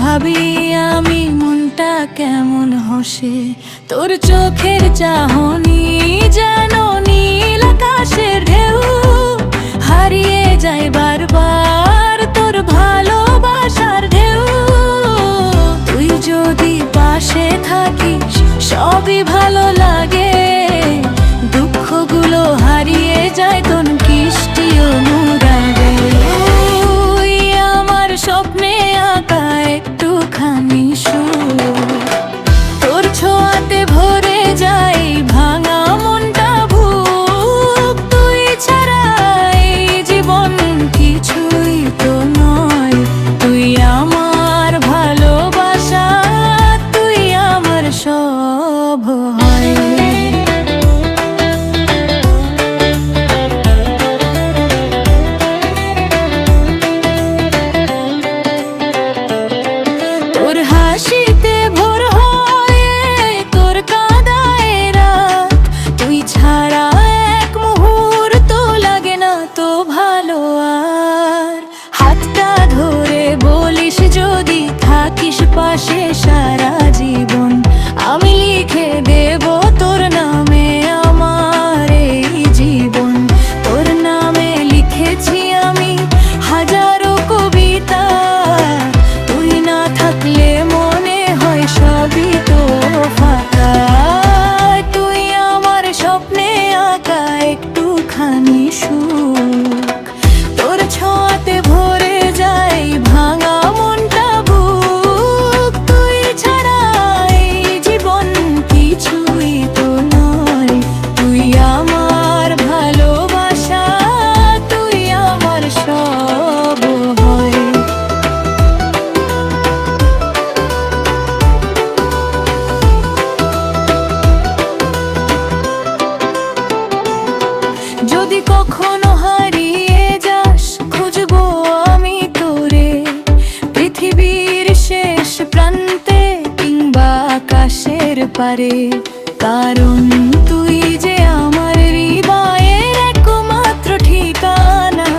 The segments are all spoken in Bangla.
ভাবি আমি মনটা কেমন হাসে। তোর চোখের চাহনি যেন নীল আকাশের ঢেউ, হারিয়ে যায় বারবার তোর ভালোবাসার ঢেউ। তুই যদি পাশে থাকিস সবই ভালো লাগে, দুঃখগুলো হারিয়ে যায় তোর কিষ্টি অনুরাগে। তুই আমার স্বপ্নে আঁকা একটুখানি সুর, তোর ছোঁয়াতে ভরে যায় ভাঙা মনটা বুক। তুই ছাড়া এই জীবন কিছুই তো নয়, তুই আমার ভালোবাসা, তুই আমার সব হয়। তোর হাসিতে ভোর হয়ে তোর কাঁদায় রাত, তুই ছাড়া এক মুহূর্ত লাগে না তো ভালো আর। হাতটা ধরে বলিস যদি থাকিস পাশে সারা জীবন, আমি লিখে দেব তোর নামে আমার এই জীবন। তোর নামে লিখেছি আমি হাজারো কবিতা, তুই না থাকলে মনে হয় সবই তো ফাঁকা। তুই আমার স্বপ্নে আঁকা একটুখানি সুখ, তোর ছোঁয়াতে ভরে যায় ভাঙা মনটা বুক। তুই ছাড়া এই জীবন কিছুই তো নয়, তুই আমার ভালোবাসা, তুই আমার সব হয়। যদি কখনো হারিয়ে যাস খুঁজবো আমি তোরে, পৃথিবীর শেষ প্রান্তে কিংবা আকাশের পারে। কারণ তুই যে আমার হৃদয়ের একমাত্র ঠিকানা,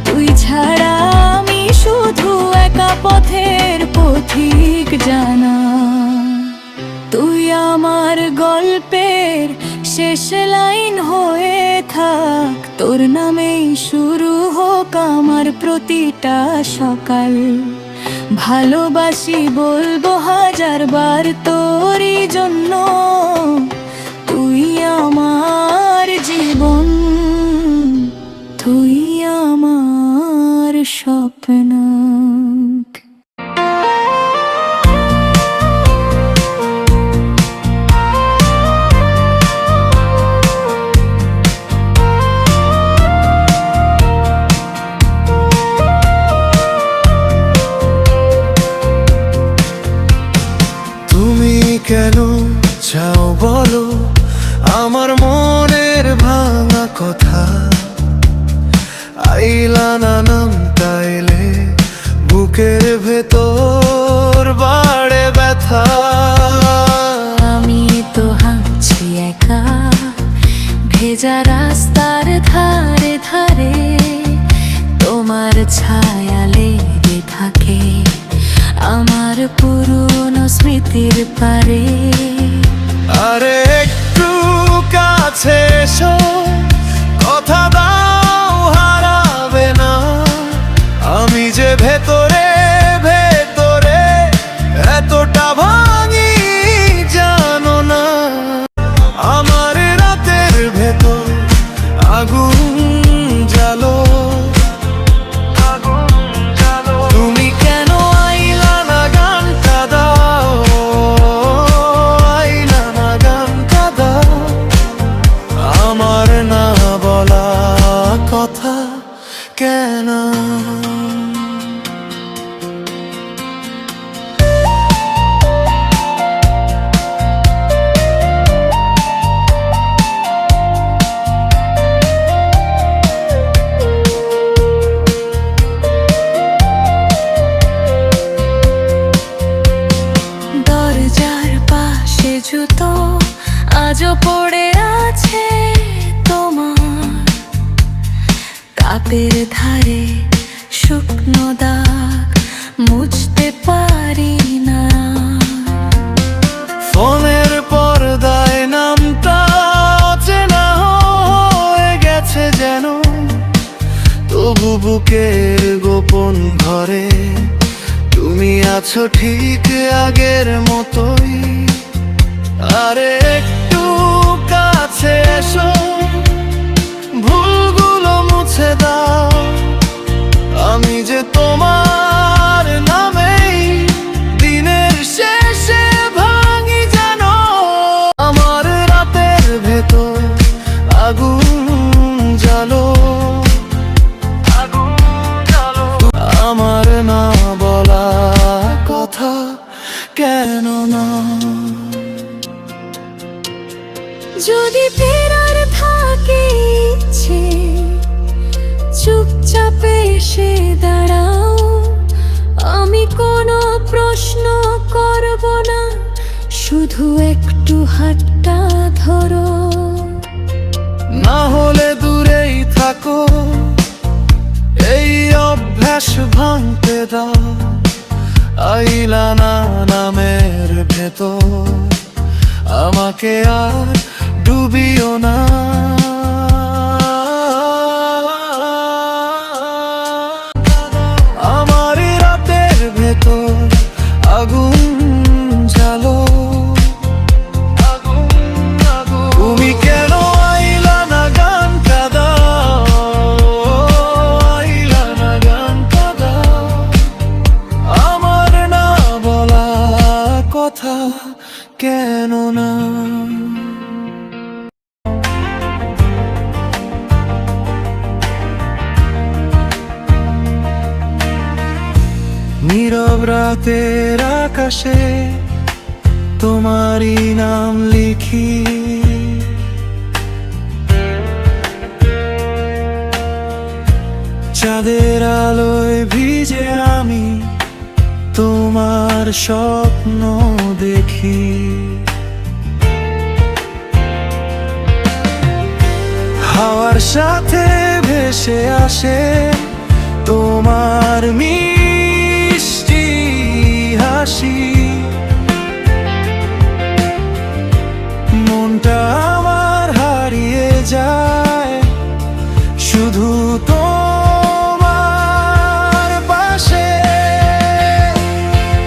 তুই ছাড়া আমি শুধু একা পথের পথিক জানা। তুই আমার গল্পের শেষ লাইন হয়ে থাক, তোর নামেই শুরু হোক আমার প্রতিটা সকাল। ভালোবাসি বলবো হাজার বার তোরই জন্য, তুই আমার জীবন, তুই আমার স্বপ্ন। কেন চাও বলো আমার মনের ভাঙা কথা, আইলা না নাম তাইলে বুকের ভেতর বাড়ে ব্যথা। আমি তো হাঁটছি একা ভেজা রাস্তার ধারে ধারে, তোমার ছায়া লেগে থাকে আমার পুরনো স্মৃতির পারে। আরে একটু কাছে এসো, কথা দাও হারাবে না। আমি যে ভেতরে ভেতরে এতটা ভাঙি জানো না। আমার রাতের ভেতর আগুন জ্বালো, তুমি কেন আইলা না গানটা দাও, আইলা না গানটা দাও। আমার না বলা কথা কেন? জুতো আজও পড়ে আছে তোমার কাপের ধারে, শুকনো দাগ মুছতে পারি ঘরে তুমি আছো ঠিক আগের মতোই। আরে একটু কাছে এসো, ভুলগুলো মুছে দাও। আমি যে তোমার নামেই দিনের শেষে ভাঙি জানো। আমার রাতের ভেতর আগুন জ্বালো, আমার না বলা কথা কেন না। যদি ফেরার থাকে ইচ্ছে, চুপচাপ এসে দাঁড়াও। আমি কোনো প্রশ্ন করব না, শুধু একটু হাতটা ধরো। না হলে দূরেই থাকো, এই অভ্যাস ভাঙতে দাও। আইলানা নামের ভেতর আমাকে আর ডুবিও না। আমার রাতের ভেতর আগুন জ্বালো, তুমি কেন আইলা না গান কাঁদাও, আইলা না গান কাঁদাও। আমার না বলা কথা কেন না। নীরব রাতের আকাশে তোমারই নাম লিখি, চাঁদের আলোয় ভিজে আমি তোমার স্বপ্ন দেখি। হাওয়ার সাথে ভেসে আসে তোমার মিষ্টি হাসি। মনটা আমার হারিয়ে যায় শুধু তোমার পাশে।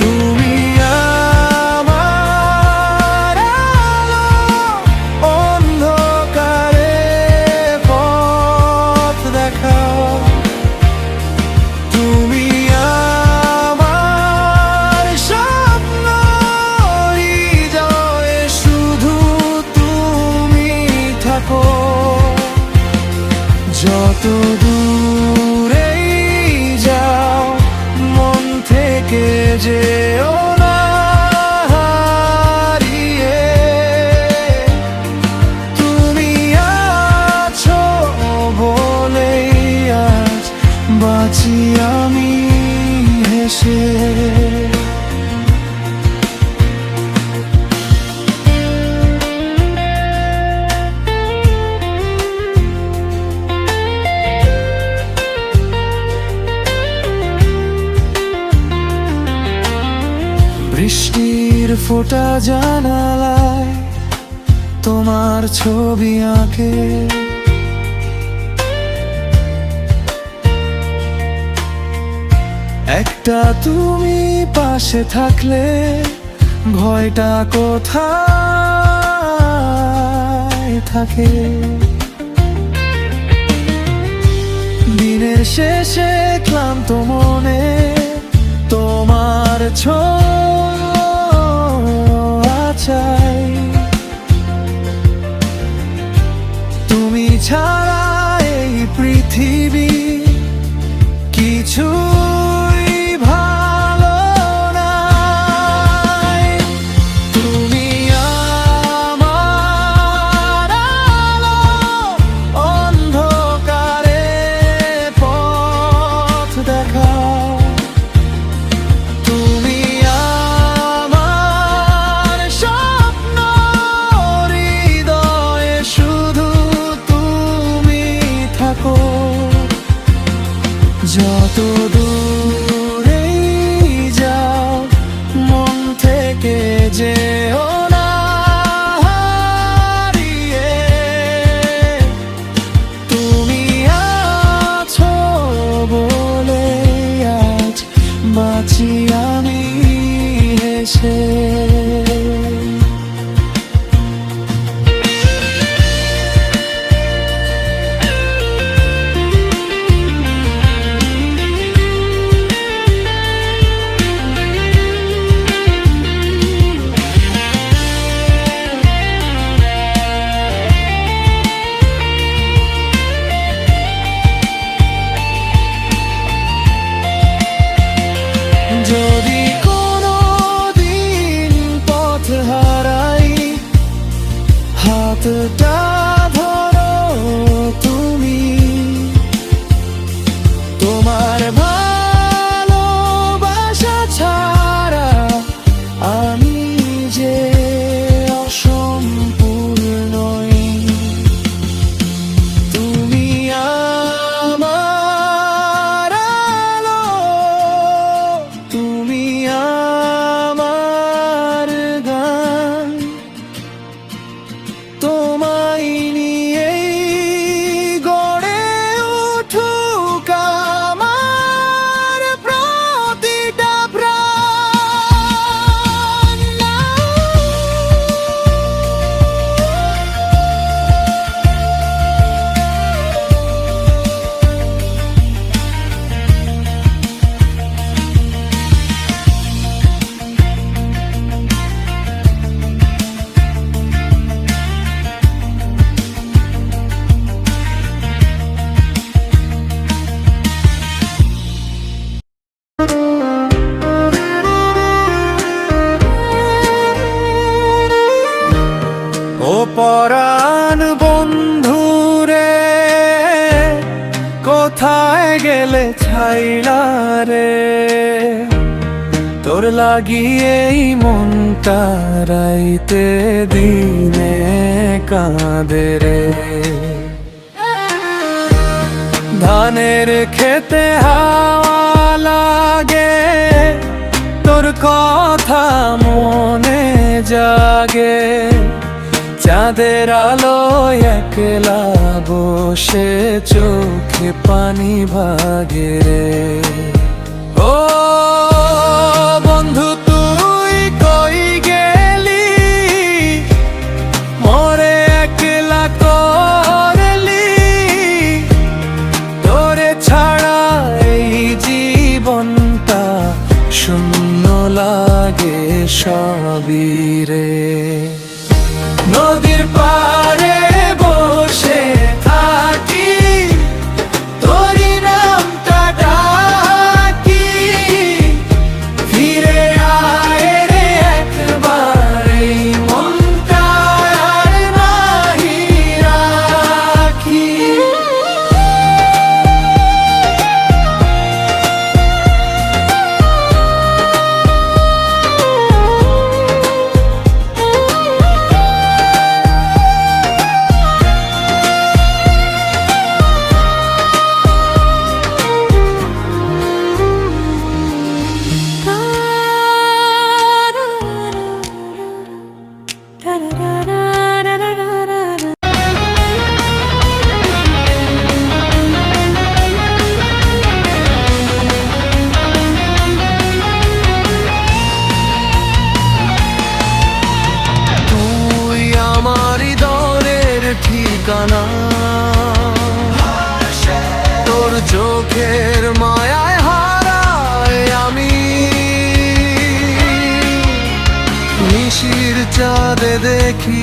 তুমি আমার আলো, অন্ধকারে পথ দেখাও। তুমি আমার স্বপ্ন হৃদয়ে, শুধু তুমি থাকো। যত দূরেই যাও মন থেকে যেও না হারিয়ে। তুমি আছো বলেই আজ বাঁচি আমি হেসে। বৃষ্টির ফোঁটা জানালায় তোমার ছবি আঁকে। একটা তুমি পাশে থাকলে ভয়টা কোথায় থাকে। দিনের শেষে ক্লান্ত মনে তোমার ছোঁয়া চাই। তুমি ছাড়া এই পৃথিবী কিছুই ভালো নাই। তুমি আমার আলো, অন্ধকারে পথ দেখাও। তুমি আছে। যদি কোনো দিন পথ হারাই, হাতটা ধরো তুমি। তোমার ভালোবাসা ছাড়া আমি যে অসম্পূর্ণই। তুমি আমার আলো, তুমি আমার গান, তোমায় নিয়েই গড়ে উঠুক আমার প্রতিটা প্রাণ। ও পরাণ বন্ধুরে, কোথায় গেলে ছাইলা রে? তোর লাগিয়েই মনটা রাইতে দিনে কাঁদে রে। ধানের খেতে হাওয়া লাগে, তোর কথা মনে জাগে। চাঁদের আলো একলা বসে চোখে পানি ভাগে রে। ও বন্ধু তুই কই গেলি, মরে একলা করলি। তোরে ছাড়া এই জীবনটা শূন্য লাগে সবই রে। নদীর পাড়ে বসে থাকি, তোরি নামটা ডাকি। ফিরে আয় রে একবার, এই মনটা আর নাহি রাখি। ঠিকানা তোর চোখের মায়ায় হারায় আমি। নিশির চাঁদে দেখি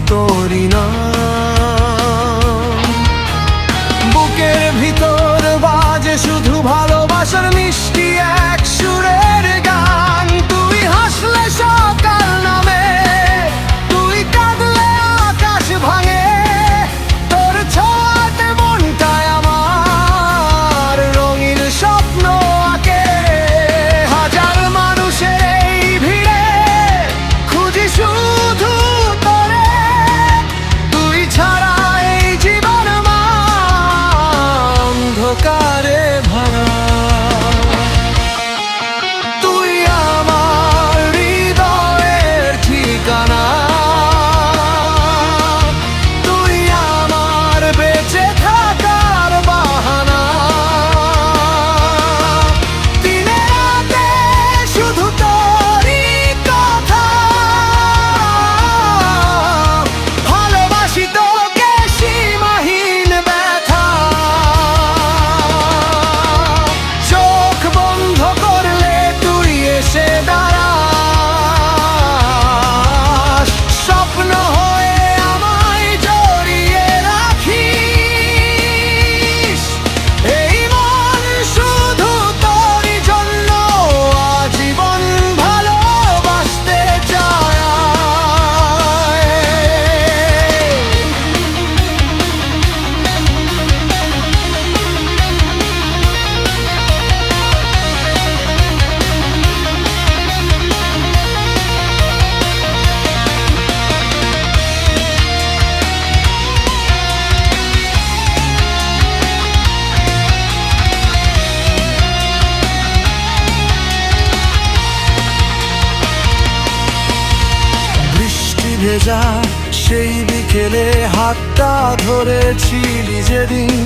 তোরি না, বুকের ভিতর বাজে শুধু ভালোবাসার মিষ্টি এক সুরের গান। তুই হাসলে সকাল নামে, তুই কাঁদলে আকাশ ভাঙে। তোর ছোঁয়াতে মনটায় আমার রঙিন স্বপ্ন আঁকে। হাজার মানুষের এই ভিড়ে খুঁজি শুধু তোরে, তুই ভেজা সেই বিকেলে হাতটা ধরেছিলি যেদিন,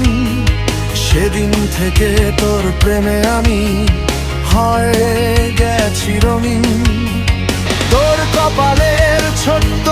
সেদিন থেকে তোর প্রেমে আমি হয়ে গেছি রঙিন। তোর কপালের ছোট্ট